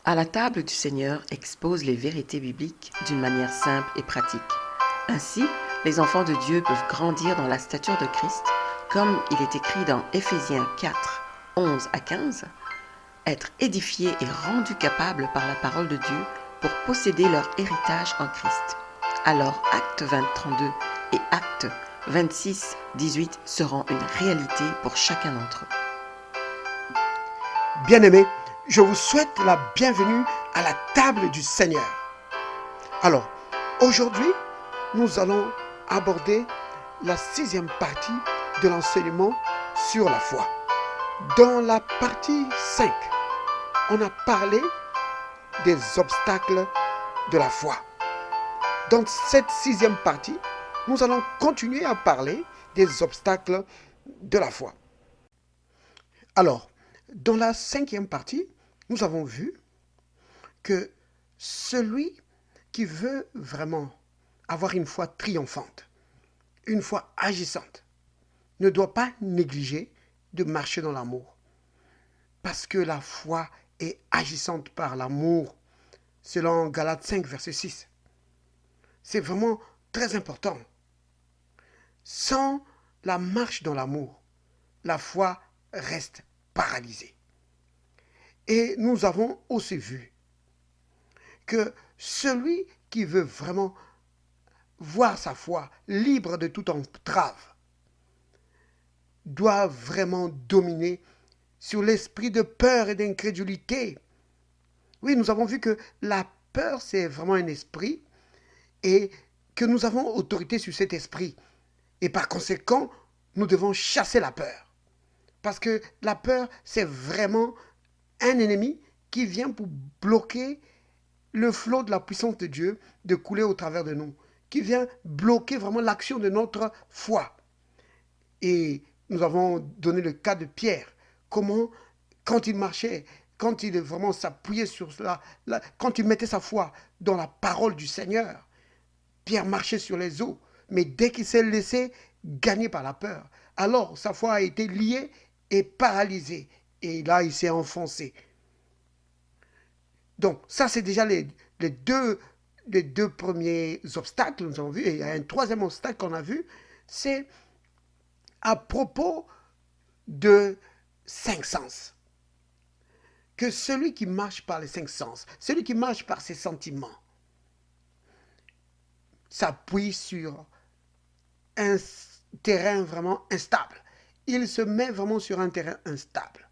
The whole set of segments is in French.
À la table du Seigneur expose les vérités bibliques d'une manière simple et pratique. Ainsi, les enfants de Dieu peuvent grandir dans la stature de Christ, comme il est écrit dans Éphésiens 4, 11 à 15, être édifiés et rendus capables par la parole de Dieu pour posséder leur héritage en Christ. Alors Acte 20, 32 et Acte 26, 18 seront une réalité pour chacun d'entre eux. Bien-aimés, je vous souhaite la bienvenue à la table du Seigneur. Alors, aujourd'hui, nous allons aborder la 6e partie de l'enseignement sur la foi. Dans la partie 5, on a parlé des obstacles de la foi. Dans cette 6e partie, nous allons continuer à parler des obstacles de la foi. Alors, dans la 5e partie, nous avons vu que celui qui veut vraiment avoir une foi triomphante, une foi agissante, ne doit pas négliger de marcher dans l'amour. Parce que la foi est agissante par l'amour, selon Galates 5, verset 6. C'est vraiment très important. Sans la marche dans l'amour, la foi reste paralysée. Et nous avons aussi vu que celui qui veut vraiment voir sa foi libre de toute entrave doit vraiment dominer sur l'esprit de peur et d'incrédulité. Oui, nous avons vu que la peur, c'est vraiment un esprit et que nous avons autorité sur cet esprit. Et par conséquent, nous devons chasser la peur. Parce que la peur, c'est vraiment un ennemi qui vient pour bloquer le flot de la puissance de Dieu de couler au travers de nous, qui vient bloquer vraiment l'action de notre foi. Et nous avons donné le cas de Pierre. Comment, quand il marchait, quand il vraiment s'appuyait sur cela, quand il mettait sa foi dans la parole du Seigneur, Pierre marchait sur les eaux. Mais dès qu'il s'est laissé gagner par la peur, alors sa foi a été liée et paralysée. Et là, il s'est enfoncé. Donc, ça, c'est déjà les deux premiers obstacles que nous avons vus. Et il y a un troisième obstacle qu'on a vu, c'est à propos de 5 sens. Que celui qui marche par les 5 sens, celui qui marche par ses sentiments, s'appuie sur un terrain vraiment instable. Il se met vraiment sur un terrain instable.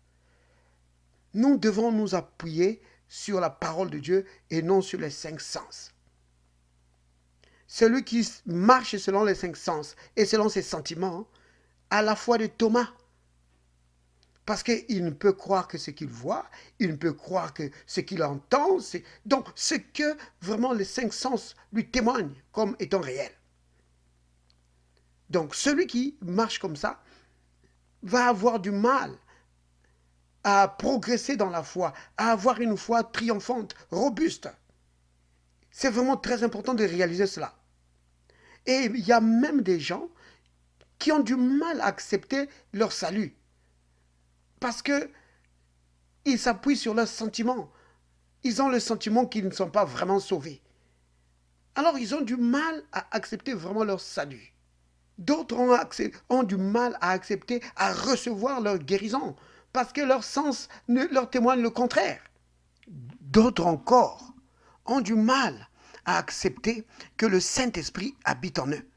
Nous devons nous appuyer sur la parole de Dieu et non sur les 5 sens. Celui qui marche selon les 5 sens et selon ses sentiments a la foi de Thomas. Parce qu'il ne peut croire que ce qu'il voit, il ne peut croire que ce qu'il entend. Donc, ce que vraiment les 5 sens lui témoignent comme étant réel. Donc, celui qui marche comme ça va avoir du mal à progresser dans la foi, à avoir une foi triomphante, robuste. C'est vraiment très important de réaliser cela. Et il y a même des gens qui ont du mal à accepter leur salut. Parce qu'ils s'appuient sur leurs sentiments. Ils ont le sentiment qu'ils ne sont pas vraiment sauvés. Alors ils ont du mal à accepter vraiment leur salut. D'autres ont du mal à accepter, à recevoir leur guérison. Parce que leur sens leur témoigne le contraire. D'autres encore ont du mal à accepter que le Saint-Esprit habite en eux.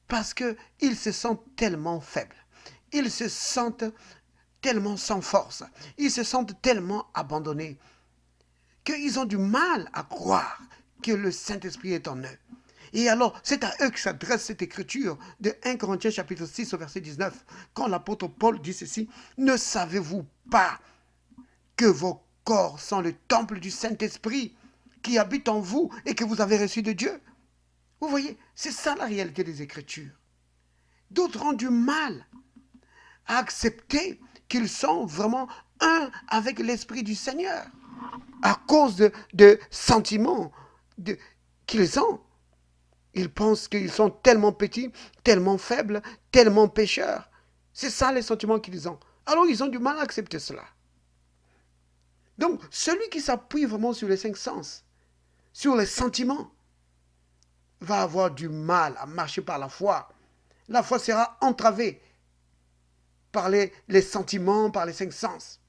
Parce qu'ils se sentent tellement faibles. Ils se sentent tellement sans force. Ils se sentent tellement abandonnés qu'ils ont du mal à croire que le Saint-Esprit est en eux. Et alors, c'est à eux que s'adresse cette écriture de 1 Corinthiens chapitre 6 au verset 19, quand l'apôtre Paul dit ceci, « Ne savez-vous pas que vos corps sont le temple du Saint-Esprit qui habite en vous et que vous avez reçu de Dieu ?» Vous voyez, c'est ça la réalité des Écritures. D'autres ont du mal à accepter qu'ils sont vraiment un avec l'Esprit du Seigneur à cause de sentiments qu'ils ont. Ils pensent qu'ils sont tellement petits, tellement faibles, tellement pécheurs. C'est ça les sentiments qu'ils ont. Alors ils ont du mal à accepter cela. Donc, celui qui s'appuie vraiment sur les 5 sens, sur les sentiments, va avoir du mal à marcher par la foi. La foi sera entravée par les sentiments, par les 5 sens.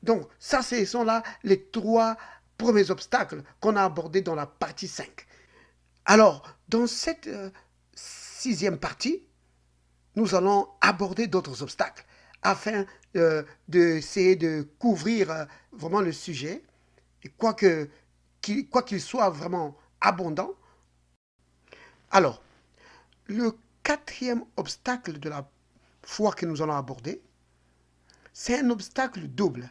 Donc, ça, ce sont là les 3 premiers obstacles qu'on a abordés dans la partie 5. Alors, dans cette 6e partie, nous allons aborder d'autres obstacles afin d'essayer de couvrir vraiment le sujet. Et quoi qu'il soit vraiment abondant. Alors, le 4e obstacle de la foi que nous allons aborder, c'est un obstacle double.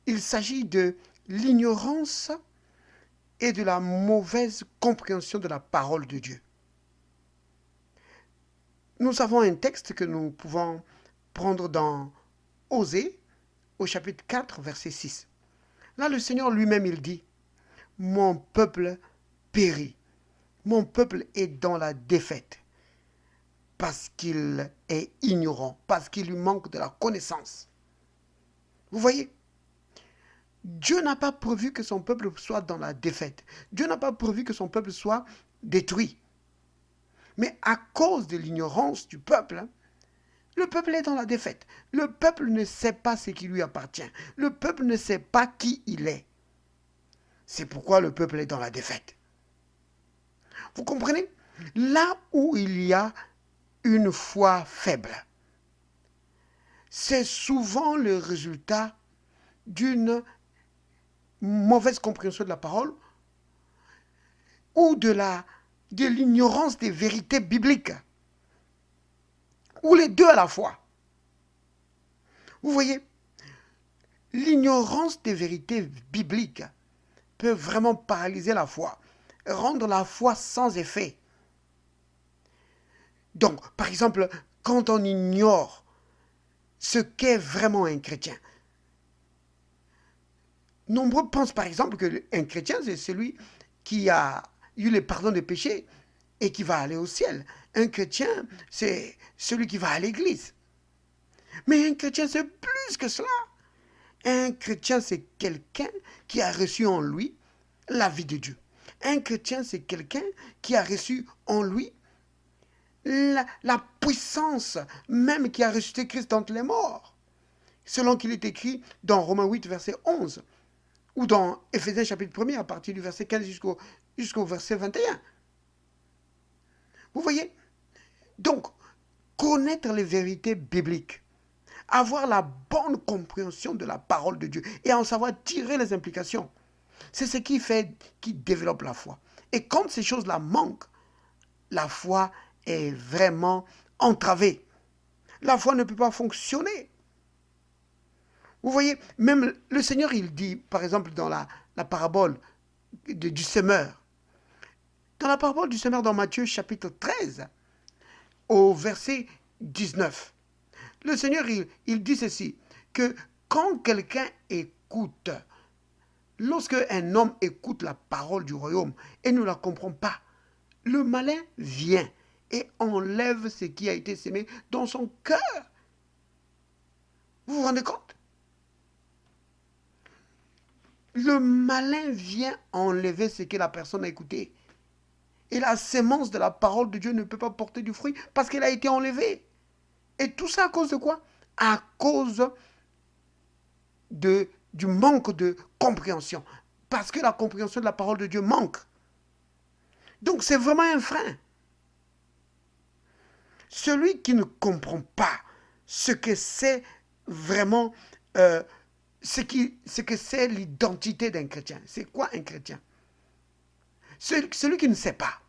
Il s'agit de l'ignorance et de la mauvaise compréhension de la parole de Dieu. Nous avons un texte que nous pouvons prendre dans Osée, au chapitre 4, verset 6. Là, le Seigneur lui-même, il dit, « Mon peuple périt, mon peuple est dans la défaite, parce qu'il est ignorant, parce qu'il lui manque de la connaissance. » Vous voyez, Dieu n'a pas prévu que son peuple soit dans la défaite. Dieu n'a pas prévu que son peuple soit détruit. Mais à cause de l'ignorance du peuple, le peuple est dans la défaite. Le peuple ne sait pas ce qui lui appartient. Le peuple ne sait pas qui il est. C'est pourquoi le peuple est dans la défaite. Vous comprenez? Là où il y a une foi faible, c'est souvent le résultat d'une mauvaise compréhension de la parole ou de l'ignorance des vérités bibliques, ou les deux à la fois. Vous voyez, l'ignorance des vérités bibliques peut vraiment paralyser la foi, rendre la foi sans effet. Donc, par exemple, quand on ignore ce qu'est vraiment un chrétien, nombreux pensent par exemple qu'un chrétien, c'est celui qui a eu le pardon des péchés et qui va aller au ciel. Un chrétien, c'est celui qui va à l'église. Mais un chrétien, c'est plus que cela. Un chrétien, c'est quelqu'un qui a reçu en lui la vie de Dieu. Un chrétien, c'est quelqu'un qui a reçu en lui la puissance même qui a ressuscité Christ d'entre les morts. Selon qu'il est écrit dans Romains 8, verset 11. Ou dans Éphésiens chapitre 1 à partir du verset 15 jusqu'au verset 21. Vous voyez? Donc, connaître les vérités bibliques, avoir la bonne compréhension de la parole de Dieu et en savoir tirer les implications, c'est ce qui développe la foi. Et quand ces choses-là manquent, la foi est vraiment entravée. La foi ne peut pas fonctionner. Vous voyez, même le Seigneur, il dit, par exemple, dans la parabole du semeur, dans la parabole du semeur dans Matthieu chapitre 13, au verset 19, le Seigneur, il dit ceci, que quand quelqu'un écoute, lorsque un homme écoute la parole du royaume et ne la comprend pas, le malin vient et enlève ce qui a été semé dans son cœur. Vous vous rendez compte? Le malin vient enlever ce que la personne a écouté. Et la sémence de la parole de Dieu ne peut pas porter du fruit parce qu'elle a été enlevée. Et tout ça à cause de quoi? À cause du manque de compréhension. Parce que la compréhension de la parole de Dieu manque. Donc c'est vraiment un frein. Celui qui ne comprend pas ce que c'est vraiment, ce que c'est l'identité d'un chrétien. C'est quoi un chrétien? Celui qui ne sait pas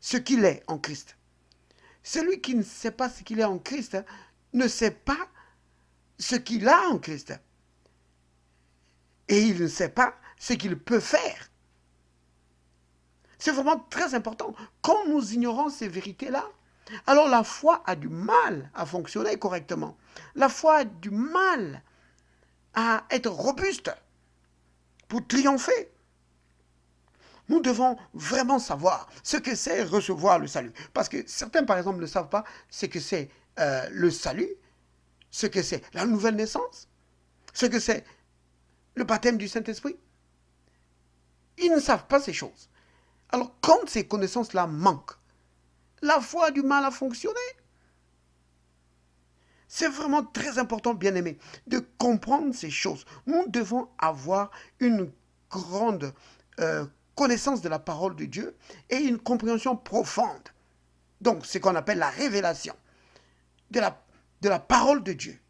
ce qu'il est en Christ. Celui qui ne sait pas ce qu'il est en Christ ne sait pas ce qu'il a en Christ. Et il ne sait pas ce qu'il peut faire. C'est vraiment très important. Quand nous ignorons ces vérités-là, alors la foi a du mal à fonctionner correctement. La foi a du mal à être robuste pour triompher. Nous devons vraiment savoir ce que c'est recevoir le salut. Parce que certains, par exemple, ne savent pas ce que c'est le salut, ce que c'est la nouvelle naissance, ce que c'est le baptême du Saint-Esprit. Ils ne savent pas ces choses. Alors, quand ces connaissances-là manquent, la foi a du mal à fonctionner. C'est vraiment très important, bien-aimés, de comprendre ces choses. Nous devons avoir une grande connaissance de la parole de Dieu et une compréhension profonde. Donc, ce qu'on appelle la révélation de la parole de Dieu.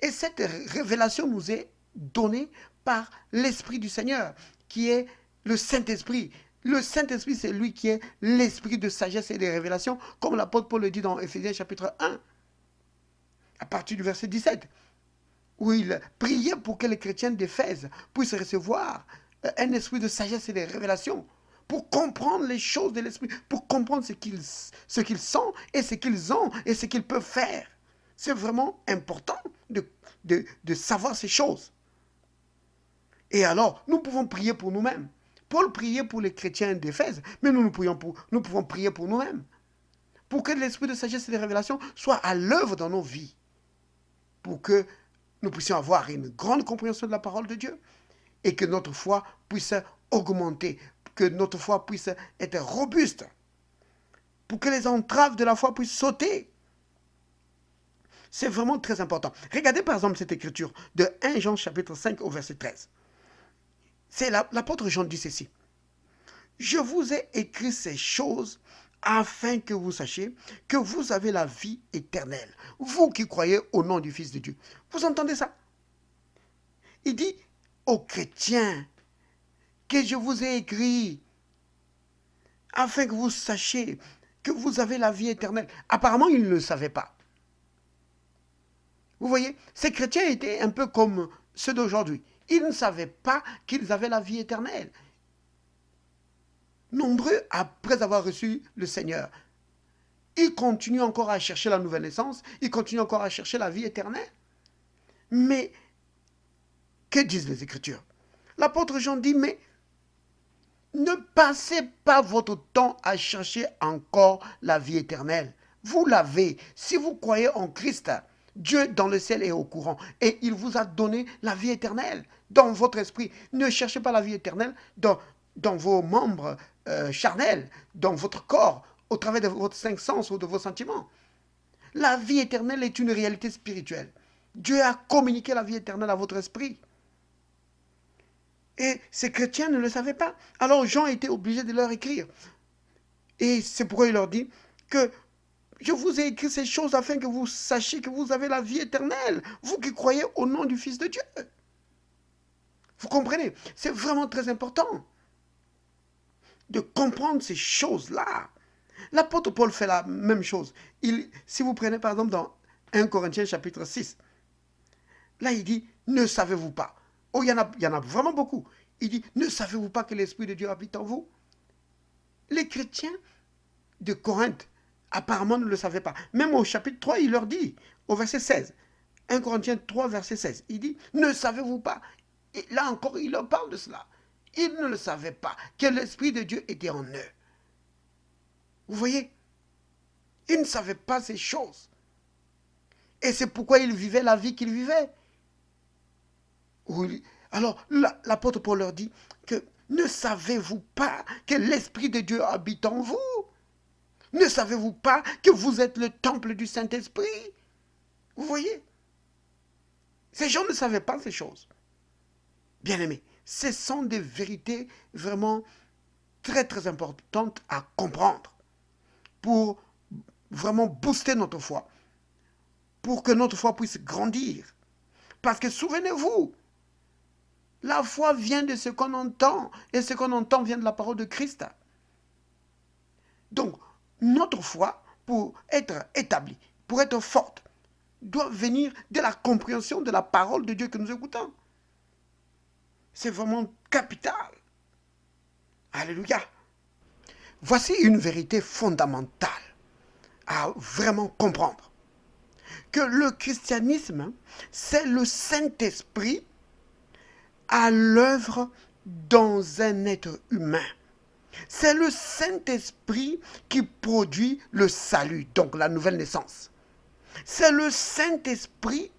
Et cette révélation nous est donnée par l'Esprit du Seigneur, qui est le Saint-Esprit. Le Saint-Esprit, c'est lui qui est l'esprit de sagesse et de révélation, comme l'apôtre Paul le dit dans Éphésiens chapitre 1, à partir du verset 17, où il priait pour que les chrétiens d'Éphèse puissent recevoir un esprit de sagesse et de révélation, pour comprendre les choses de l'esprit, pour comprendre ce qu'ils sont et ce qu'ils ont et ce qu'ils peuvent faire. C'est vraiment important de savoir ces choses. Et alors, nous pouvons prier pour nous-mêmes. Paul priait pour les chrétiens d'Éphèse, mais nous pouvons prier pour nous-mêmes. Pour que l'esprit de sagesse et de révélation soit à l'œuvre dans nos vies. Pour que nous puissions avoir une grande compréhension de la parole de Dieu et que notre foi puisse augmenter, que notre foi puisse être robuste, pour que les entraves de la foi puissent sauter. C'est vraiment très important. Regardez par exemple cette écriture de 1 Jean chapitre 5 au verset 13. C'est l'apôtre Jean dit ceci. Je vous ai écrit ces choses afin que vous sachiez que vous avez la vie éternelle, vous qui croyez au nom du Fils de Dieu. Vous entendez ça? Il dit aux chrétiens que je vous ai écrit afin que vous sachiez que vous avez la vie éternelle. Apparemment, ils ne le savaient pas. Vous voyez, ces chrétiens étaient un peu comme ceux d'aujourd'hui. Ils ne savaient pas qu'ils avaient la vie éternelle. Nombreux, après avoir reçu le Seigneur, ils continuent encore à chercher la nouvelle naissance, ils continuent encore à chercher la vie éternelle. Mais, que disent les Écritures? L'apôtre Jean dit, mais ne passez pas votre temps à chercher encore la vie éternelle. Vous l'avez. Si vous croyez en Christ, Dieu dans le ciel est au courant et il vous a donné la vie éternelle dans votre esprit. Ne cherchez pas la vie éternelle dans vos membres charnels, dans votre corps, au travers de votre cinq sens ou de vos sentiments. La vie éternelle est une réalité spirituelle. Dieu a communiqué la vie éternelle à votre esprit. Et ces chrétiens ne le savaient pas. Alors Jean était obligé de leur écrire. Et c'est pourquoi il leur dit que je vous ai écrit ces choses afin que vous sachiez que vous avez la vie éternelle, vous qui croyez au nom du Fils de Dieu. Vous comprenez? C'est vraiment très important de comprendre ces choses-là. L'apôtre Paul fait la même chose. Si vous prenez par exemple dans 1 Corinthiens chapitre 6, là il dit, ne savez-vous pas? Oh, il y en a vraiment beaucoup. Il dit, ne savez-vous pas que l'Esprit de Dieu habite en vous? Les chrétiens de Corinthe, apparemment, ne le savaient pas. Même au chapitre 3, il leur dit, au verset 16, 1 Corinthiens 3, verset 16, il dit, ne savez-vous pas? Et là encore, il leur parle de cela. Ils ne le savaient pas, que l'Esprit de Dieu était en eux. Vous voyez? Ils ne savaient pas ces choses. Et c'est pourquoi ils vivaient la vie qu'ils vivaient. Alors, l'apôtre Paul leur dit que ne savez-vous pas que l'Esprit de Dieu habite en vous? Ne savez-vous pas que vous êtes le temple du Saint-Esprit? Vous voyez? Ces gens ne savaient pas ces choses. Bien-aimés, ce sont des vérités vraiment très très importantes à comprendre pour vraiment booster notre foi, pour que notre foi puisse grandir. Parce que souvenez-vous, la foi vient de ce qu'on entend, et ce qu'on entend vient de la parole de Christ. Donc, notre foi, pour être établie, pour être forte, doit venir de la compréhension de la parole de Dieu que nous écoutons. C'est vraiment capital. Alléluia. Voici une vérité fondamentale à vraiment comprendre. Que le christianisme, c'est le Saint-Esprit à l'œuvre dans un être humain. C'est le Saint-Esprit qui produit le salut, donc la nouvelle naissance. C'est le Saint-Esprit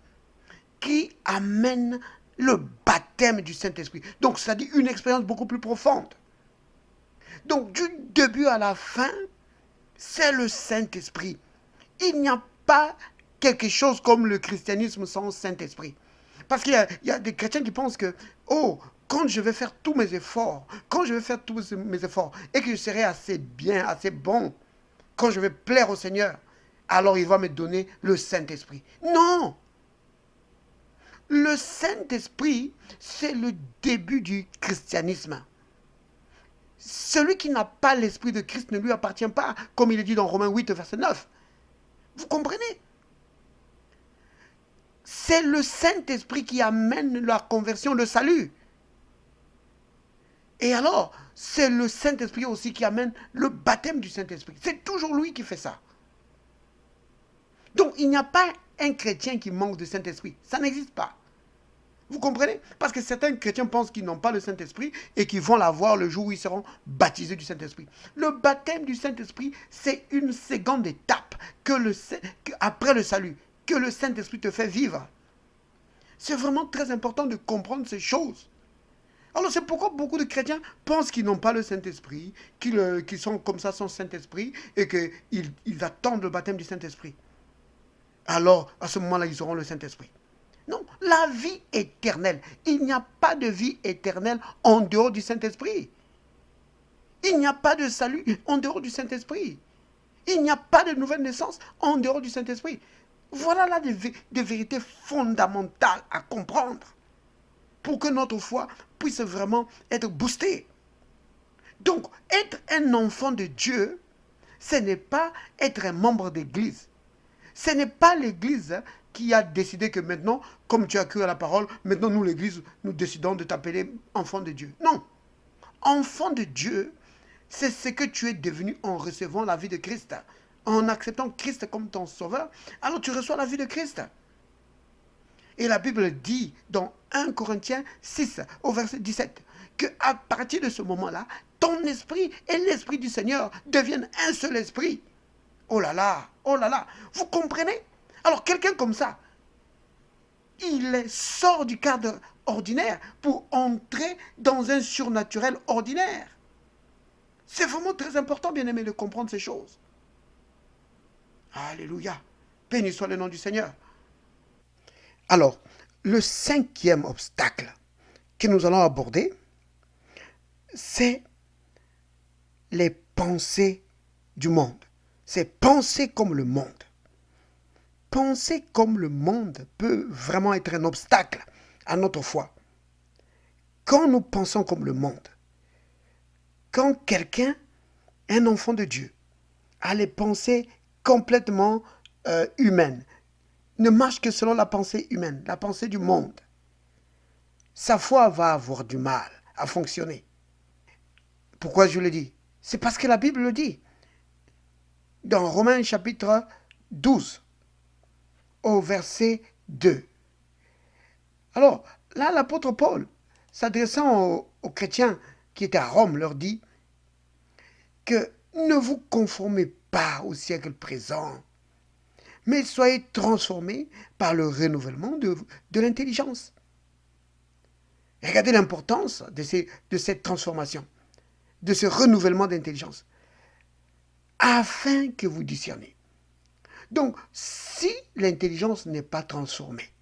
qui amène le baptême baptême du Saint-Esprit. Donc, c'est-à-dire une expérience beaucoup plus profonde. Donc, du début à la fin, c'est le Saint-Esprit. Il n'y a pas quelque chose comme le christianisme sans Saint-Esprit. Parce qu'il y a des chrétiens qui pensent que, oh, quand je vais faire tous mes efforts, et que je serai assez bien, assez bon, quand je vais plaire au Seigneur, alors il va me donner le Saint-Esprit. Non! Le Saint-Esprit, c'est le début du christianisme. Celui qui n'a pas l'Esprit de Christ ne lui appartient pas, comme il est dit dans Romains 8, verset 9. Vous comprenez? C'est le Saint-Esprit qui amène la conversion, le salut. Et alors, c'est le Saint-Esprit aussi qui amène le baptême du Saint-Esprit. C'est toujours lui qui fait ça. Donc, il n'y a pas un chrétien qui manque de Saint-Esprit. Ça n'existe pas. Vous comprenez? Parce que certains chrétiens pensent qu'ils n'ont pas le Saint-Esprit et qu'ils vont l'avoir le jour où ils seront baptisés du Saint-Esprit. Le baptême du Saint-Esprit, c'est une seconde étape après le salut, que le Saint-Esprit te fait vivre. C'est vraiment très important de comprendre ces choses. Alors c'est pourquoi beaucoup de chrétiens pensent qu'ils n'ont pas le Saint-Esprit, qu'ils sont comme ça sans Saint-Esprit et qu'ils attendent le baptême du Saint-Esprit. Alors, à ce moment-là, ils auront le Saint-Esprit. Non, la vie éternelle. Il n'y a pas de vie éternelle en dehors du Saint-Esprit. Il n'y a pas de salut en dehors du Saint-Esprit. Il n'y a pas de nouvelle naissance en dehors du Saint-Esprit. Voilà là des vérités fondamentales à comprendre pour que notre foi puisse vraiment être boostée. Donc, être un enfant de Dieu, ce n'est pas être un membre d'église. Ce n'est pas l'église qui a décidé que maintenant, comme tu as cru à la parole, maintenant nous l'église, nous décidons de t'appeler enfant de Dieu. Non. Enfant de Dieu, c'est ce que tu es devenu en recevant la vie de Christ. En acceptant Christ comme ton sauveur, alors tu reçois la vie de Christ. Et la Bible dit dans 1 Corinthiens 6, au verset 17, qu'à partir de ce moment-là, ton esprit et l'esprit du Seigneur deviennent un seul esprit. Oh là là, vous comprenez? Alors quelqu'un comme ça, il sort du cadre ordinaire pour entrer dans un surnaturel ordinaire. C'est vraiment très important, bien aimé, de comprendre ces choses. Alléluia. Béni soit le nom du Seigneur. Alors, le cinquième obstacle que nous allons aborder, c'est les pensées du monde. C'est penser comme le monde. Penser comme le monde peut vraiment être un obstacle à notre foi. Quand nous pensons comme le monde, quand quelqu'un, un enfant de Dieu, a les pensées complètement humaines, ne marche que selon la pensée humaine, la pensée du monde, sa foi va avoir du mal à fonctionner. Pourquoi je le dis? C'est parce que la Bible le dit. Dans Romains chapitre 12, au verset 2. Alors, là, l'apôtre Paul, s'adressant aux chrétiens qui étaient à Rome, leur dit que ne vous conformez pas au siècle présent, mais soyez transformés par le renouvellement de l'intelligence. Regardez l'importance de cette transformation, de ce renouvellement d'intelligence, afin que vous discerniez. Donc, si l'intelligence n'est pas transformée,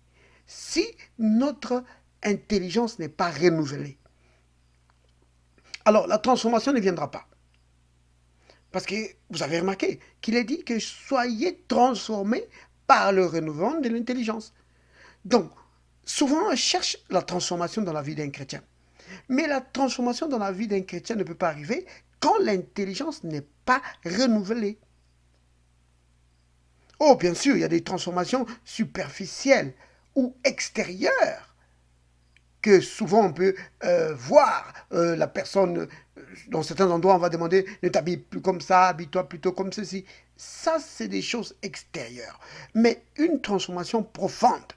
si notre intelligence n'est pas renouvelée, alors la transformation ne viendra pas. Parce que vous avez remarqué qu'il est dit que soyez transformés par le renouvellement de l'intelligence. Donc, souvent on cherche la transformation dans la vie d'un chrétien. Mais la transformation dans la vie d'un chrétien ne peut pas arriver quand l'intelligence n'est pas renouvelée. Oh, bien sûr, il y a des transformations superficielles ou extérieures que souvent on peut voir. La personne, dans certains endroits, on va demander « ne t'habille plus comme ça, habille-toi plutôt comme ceci ». Ça, c'est des choses extérieures. Mais une transformation profonde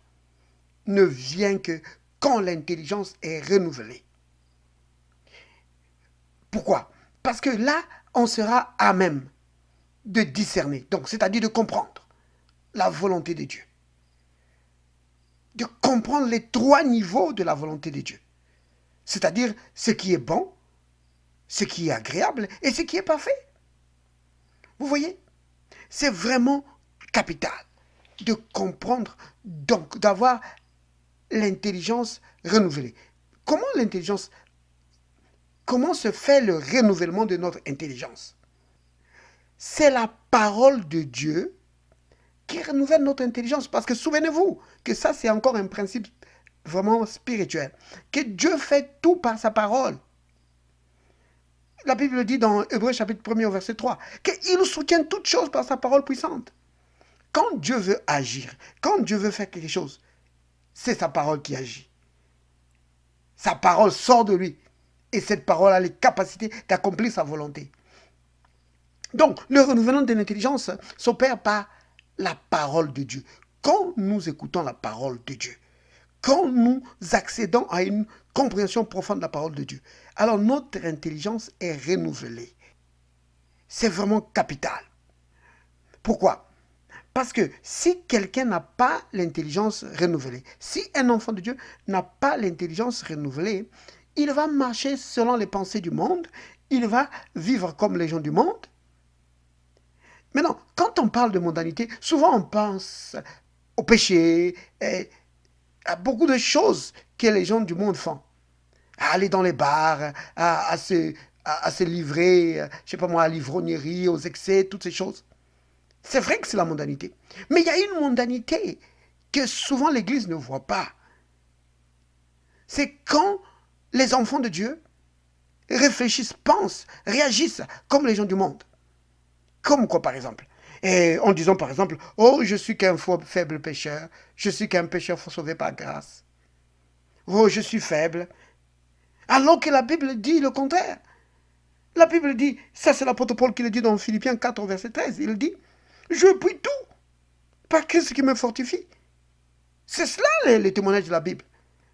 ne vient que quand l'intelligence est renouvelée. Pourquoi? Parce que là, on sera à même de discerner, donc c'est-à-dire de comprendre la volonté de Dieu. De comprendre les 3 niveaux de la volonté de Dieu. c'est-à-dire ce qui est bon, ce qui est agréable et ce qui est parfait. Vous voyez, c'est vraiment capital de comprendre, donc d'avoir l'intelligence renouvelée. Comment se fait le renouvellement de notre intelligence? C'est la parole de Dieu qui renouvelle notre intelligence. Parce que souvenez-vous que ça, c'est encore un principe vraiment spirituel. Que Dieu fait tout par sa parole. La Bible dit dans Hébreux chapitre 1er au verset 3 qu'il soutient toutes choses par sa parole puissante. Quand Dieu veut agir, quand Dieu veut faire quelque chose, c'est sa parole qui agit. Sa parole sort de lui. Et cette parole a les capacités d'accomplir sa volonté. Donc, le renouvellement de l'intelligence s'opère par la parole de Dieu. Quand nous écoutons la parole de Dieu, quand nous accédons à une compréhension profonde de la parole de Dieu, alors notre intelligence est renouvelée. C'est vraiment capital. Pourquoi? Parce que si quelqu'un n'a pas l'intelligence renouvelée, si un enfant de Dieu n'a pas l'intelligence renouvelée, il va marcher selon les pensées du monde, il va vivre comme les gens du monde. Maintenant, quand on parle de mondanité, souvent on pense au péché, à beaucoup de choses que les gens du monde font. À aller dans les bars, à se livrer, je sais pas moi, à l'ivrognerie, aux excès, toutes ces choses. C'est vrai que c'est la mondanité. Mais il y a une mondanité que souvent l'Église ne voit pas. C'est quand les enfants de Dieu réfléchissent, pensent, réagissent comme les gens du monde. Comme quoi, par exemple? Et en disant, par exemple, « Oh, je suis qu'un faible pécheur. Je suis qu'un pécheur sauvé par grâce. Oh, je suis faible. » Alors que la Bible dit le contraire. La Bible dit, ça c'est l'apôtre Paul qui le dit dans Philippiens 4, verset 13. Il dit, « Je puis tout par Christ qui me fortifie. » C'est cela les témoignages de la Bible.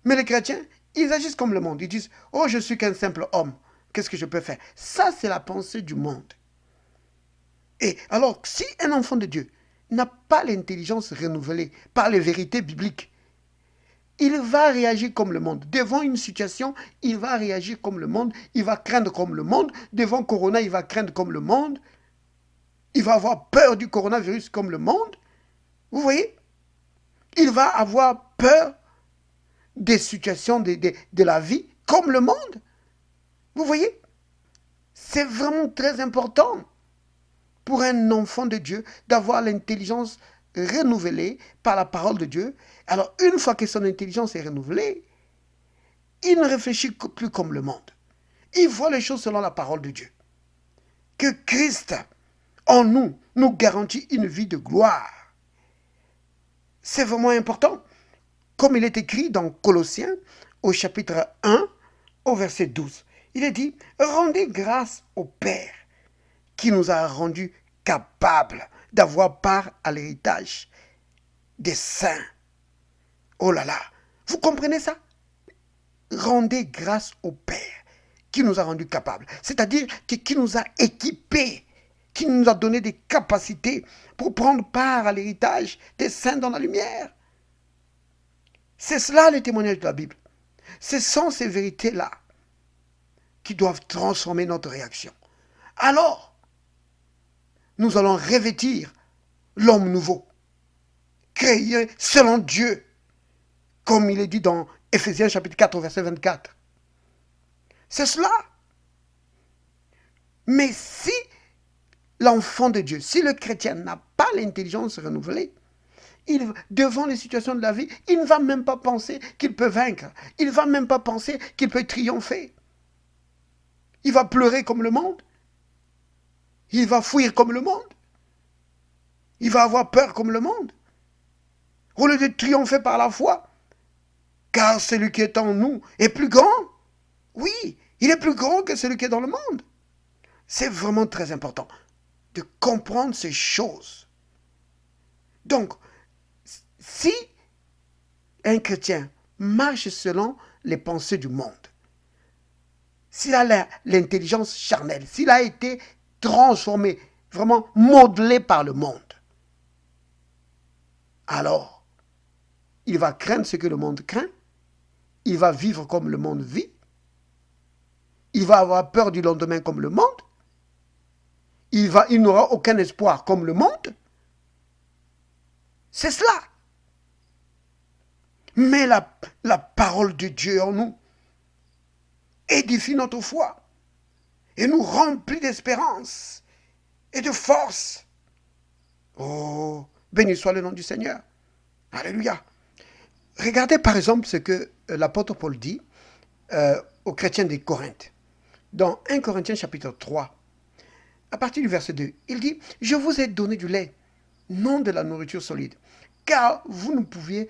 Mais les chrétiens, ils agissent comme le monde. Ils disent, « Oh, je suis qu'un simple homme. Qu'est-ce que je peux faire? » Ça, c'est la pensée du monde. Et alors, si un enfant de Dieu n'a pas l'intelligence renouvelée par les vérités bibliques, il va réagir comme le monde. Devant une situation, il va réagir comme le monde. Il va craindre comme le monde. Devant Corona, il va craindre comme le monde. Il va avoir peur du coronavirus comme le monde. Vous voyez? Il va avoir peur des situations de la vie comme le monde. Vous voyez? C'est vraiment très important pour un enfant de Dieu d'avoir l'intelligence renouvelée par la parole de Dieu. Alors, une fois que son intelligence est renouvelée, il ne réfléchit plus comme le monde. Il voit les choses selon la parole de Dieu. Que Christ, en nous, nous garantit une vie de gloire. C'est vraiment important. Comme il est écrit dans Colossiens, au chapitre 1, au verset 12. Il est dit, « Rendez grâce au Père, qui nous a rendus capables d'avoir part à l'héritage des saints. » Oh là là, vous comprenez ça? Rendez grâce au Père qui nous a rendus capables. C'est-à-dire qui nous a équipés, qui nous a donné des capacités pour prendre part à l'héritage des saints dans la lumière. C'est cela le témoignage de la Bible. Ce sont ces vérités-là qui doivent transformer notre réaction. Alors, nous allons revêtir l'homme nouveau, créé selon Dieu, comme il est dit dans Éphésiens chapitre 4, verset 24. C'est cela. Mais si l'enfant de Dieu, si le chrétien n'a pas l'intelligence renouvelée, devant les situations de la vie, il ne va même pas penser qu'il peut vaincre. Il ne va même pas penser qu'il peut triompher. Il va pleurer comme le monde. Il va fuir comme le monde. Il va avoir peur comme le monde. Au lieu de triompher par la foi, car celui qui est en nous est plus grand. Oui, il est plus grand que celui qui est dans le monde. C'est vraiment très important de comprendre ces choses. Donc, si un chrétien marche selon les pensées du monde, s'il a l'intelligence charnelle, s'il a été transformé, vraiment modelé par le monde, alors, il va craindre ce que le monde craint, il va vivre comme le monde vit, il va avoir peur du lendemain comme le monde. Il n'aura aucun espoir comme le monde. C'est cela. Mais la parole de Dieu en nous édifie notre foi et nous remplit d'espérance et de force. Oh, béni soit le nom du Seigneur. Alléluia. Regardez par exemple ce que l'apôtre Paul dit aux chrétiens de Corinthe. Dans 1 Corinthiens chapitre 3, à partir du verset 2, il dit « Je vous ai donné du lait, non de la nourriture solide, car vous ne pouviez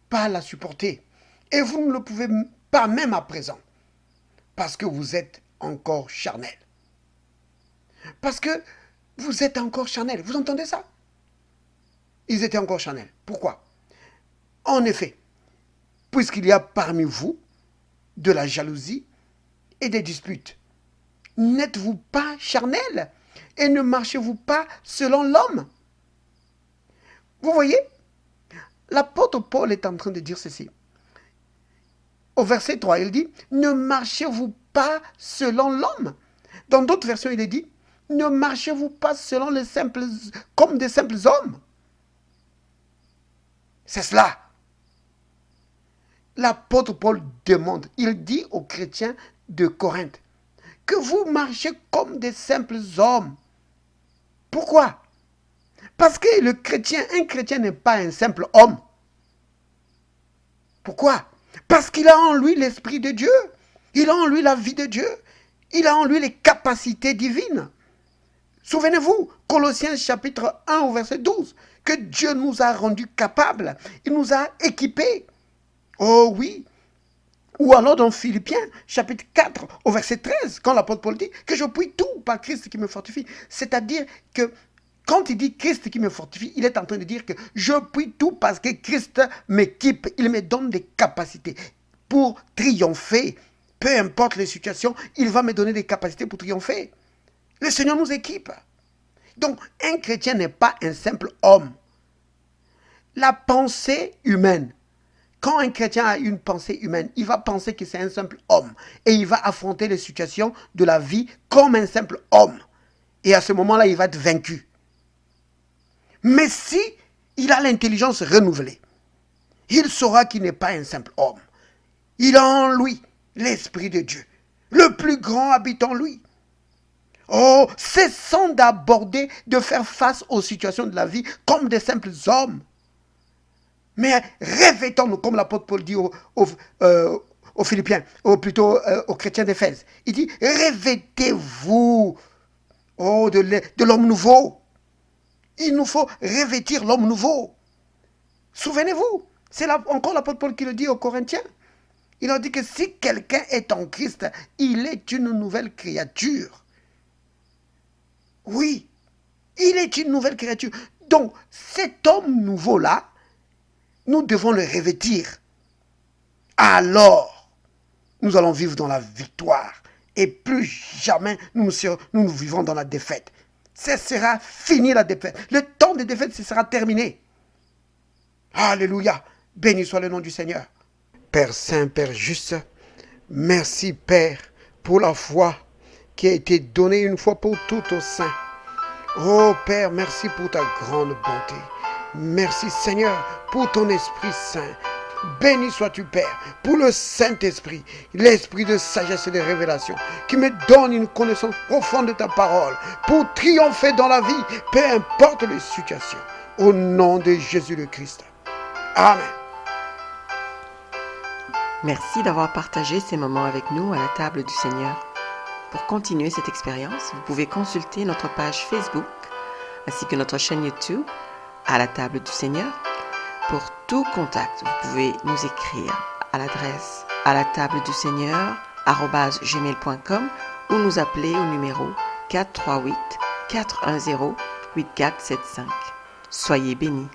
pas la supporter, et vous ne le pouvez pas même à présent, parce que vous êtes encore charnel. » Parce que vous êtes encore charnel. Vous entendez ça? Ils étaient encore charnels. Pourquoi? En effet, puisqu'il y a parmi vous de la jalousie et des disputes, n'êtes-vous pas charnel et ne marchez-vous pas selon l'homme? Vous voyez, l'apôtre Paul est en train de dire ceci. Au verset 3, il dit, ne marchez-vous pas selon l'homme. Dans d'autres versions, il est dit, ne marchez-vous pas selon comme des simples hommes. C'est cela. L'apôtre Paul demande, il dit aux chrétiens de Corinthe, que vous marchez comme des simples hommes. Pourquoi? Parce que un chrétien n'est pas un simple homme. Pourquoi? Parce qu'il a en lui l'Esprit de Dieu. Il a en lui la vie de Dieu. Il a en lui les capacités divines. Souvenez-vous, Colossiens chapitre 1 au verset 12, que Dieu nous a rendus capables. Il nous a équipés. Oh oui. Ou alors dans Philippiens, chapitre 4, au verset 13, quand l'apôtre Paul dit que je puis tout par Christ qui me fortifie. C'est-à-dire que quand il dit Christ qui me fortifie, il est en train de dire que je puis tout parce que Christ m'équipe. Il me donne des capacités pour triompher. Peu importe les situations, il va me donner des capacités pour triompher. Le Seigneur nous équipe. Donc, un chrétien n'est pas un simple homme. La pensée humaine. Quand un chrétien a une pensée humaine, il va penser que c'est un simple homme. Et il va affronter les situations de la vie comme un simple homme. Et à ce moment-là, il va être vaincu. Mais si il a l'intelligence renouvelée, il saura qu'il n'est pas un simple homme. Il a en lui l'Esprit de Dieu. Le plus grand habite en lui. Oh, cessons d'aborder, de faire face aux situations de la vie comme des simples hommes. Mais revêtons-nous, comme l'apôtre Paul dit aux Philippiens, ou plutôt aux chrétiens d'Éphèse. Il dit, revêtez-vous de l'homme nouveau. Il nous faut revêtir l'homme nouveau. Souvenez-vous, c'est encore l'apôtre Paul qui le dit aux Corinthiens. Il leur dit que si quelqu'un est en Christ, il est une nouvelle créature. Oui, il est une nouvelle créature. Donc, cet homme nouveau-là, nous devons le revêtir. Alors, nous allons vivre dans la victoire. Et plus jamais nous vivrons dans la défaite. Ce sera fini la défaite. Le temps de défaite, ce sera terminé. Alléluia. Béni soit le nom du Seigneur. Père Saint, Père juste, merci Père pour la foi qui a été donnée une fois pour toutes aux saints. Oh Père, merci pour ta grande bonté. Merci Seigneur pour ton Esprit Saint. Béni sois-tu Père pour le Saint-Esprit, l'Esprit de sagesse et de révélation qui me donne une connaissance profonde de ta parole pour triompher dans la vie, peu importe les situations. Au nom de Jésus le Christ. Amen. Merci d'avoir partagé ces moments avec nous à la table du Seigneur. Pour continuer cette expérience, vous pouvez consulter notre page Facebook ainsi que notre chaîne YouTube à la table du Seigneur. Pour tout contact, vous pouvez nous écrire à l'adresse à la table du Seigneur @gmail.com ou nous appeler au numéro 438 410 8475. Soyez bénis.